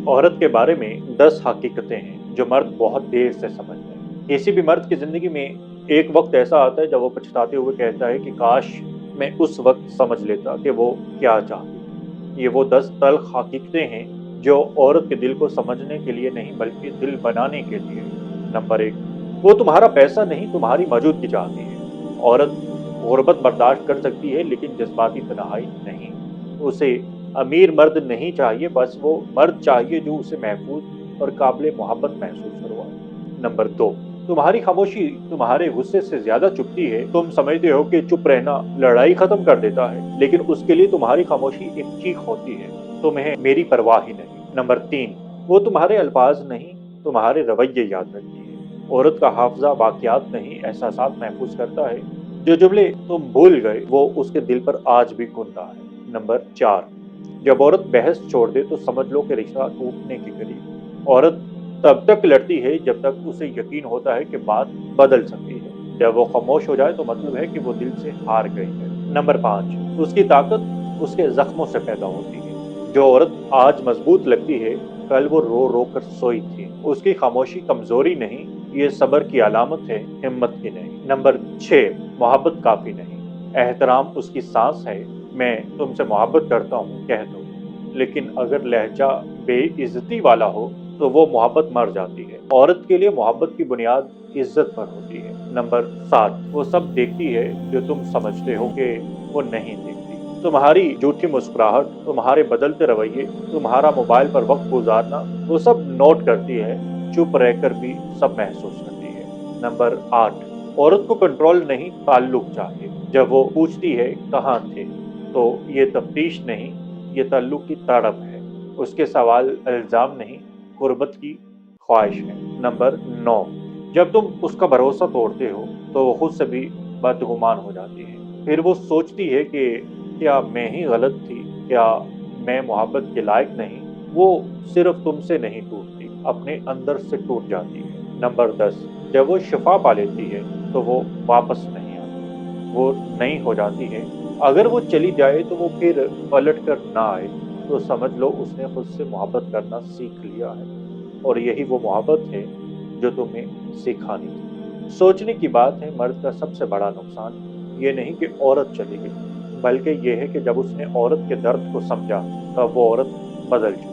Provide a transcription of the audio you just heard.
औरत के बारे में 10 हकीकतें हैं जो मर्द बहुत देर से समझते हैं। किसी भी मर्द की जिंदगी में एक वक्त ऐसा आता है जब वो पछताते हुए कहता है कि काश मैं उस वक्त समझ लेता कि वो क्या चाहती थी। ये वो 10 तल्ख हकीकतें हैं जो औरत के दिल को समझने के लिए नहीं बल्कि दिल बनाने के लिए। नंबर 1, वो तुम्हारा पैसा नहीं तुम्हारी मौजूदगी चाहती है। औरत गुर्बत बर्दाश्त कर सकती है लेकिन जज्बाती तन्हाई नहीं। उसे अमीर मर्द नहीं चाहिए, बस वो मर्द चाहिए जो उसे महफूज और काबिल मोहब्बत महसूस करवाए। नंबर 2, तुम्हारी खामोशी तुम्हारे गुस्से से ज्यादा चुभती है। तुम समझते हो कि चुप रहना लड़ाई खत्म कर देता है, लेकिन उसके लिए तुम्हारी खामोशी एक चीख होती है, तुम्हें मेरी परवाह ही नहीं। नंबर 3, वो तुम्हारे अल्फाज नहीं तुम्हारे रवैये याद रखती है। औरत का हाफजा वाकयात नहीं एहसासात महफूज करता है। जो जुमले तुम भूल गए वो उसके दिल पर आज भी गूंजता है। नंबर 4, जब औरत बहस छोड़ दे तो समझ लो कि रिश्ता टूटने के करीब। औरत तब तक लड़ती है जब तक उसे यकीन होता है कि बात बदल सकती है। जब वो खामोश हो जाए तो मतलब है कि वो दिल से हार गई है। नंबर 5, उसकी ताकत उसके जख्मों से पैदा होती है। जो औरत आज मजबूत लगती है कल वो रो रो कर सोई थी। उसकी खामोशी कमजोरी नहीं, ये सब्र की अलामत है, हिम्मत की नहीं। नंबर 6, मोहब्बत काफी नहीं, एहतराम उसकी सांस है। मैं तुमसे मोहब्बत करता हूँ कह दो, लेकिन अगर लहजा बेइज्जती वाला हो तो वो मोहब्बत मर जाती है। औरत के लिए मोहब्बत की बुनियाद इज्जत पर होती है। नंबर 7, वो सब देखती है जो तुम समझते हो कि वो नहीं देखती। तुम्हारी झूठी मुस्कुराहट, तुम्हारे बदलते रवैये, तुम्हारा मोबाइल पर वक्त गुजारना, वो सब नोट करती है। चुप रहकर भी सब महसूस करती है। नंबर 8, औरत को कंट्रोल नहीं ताल्लुक चाहिए। जब वो पूछती है कहाँ थे, तो ये तफ्तीश नहीं, ये ताल्लुक की तड़प है। उसके सवाल इल्जाम नहीं, गुर्बत की ख्वाहिश है। नंबर 9, जब तुम उसका भरोसा तोड़ते हो तो वो खुद से भी बदगुमान हो जाती है। फिर वो सोचती है कि क्या मैं ही गलत थी, क्या मैं मोहब्बत के लायक नहीं। वो सिर्फ तुमसे नहीं टूटती, अपने अंदर से टूट जाती है। नंबर 10, जब वो शिफा पा लेती है तो वो वापस नहीं आती, वो नई हो जाती है। अगर वो चली जाए तो वो फिर पलट कर ना आए तो समझ लो उसने खुद से मोहब्बत करना सीख लिया है। और यही वो मोहब्बत है जो तुम्हें सिखानी थी। सोचने की बात है, मर्द का सबसे बड़ा नुकसान ये नहीं कि औरत चली गई, बल्कि ये है कि जब उसने औरत के दर्द को समझा तब वो औरत बदल चुकी।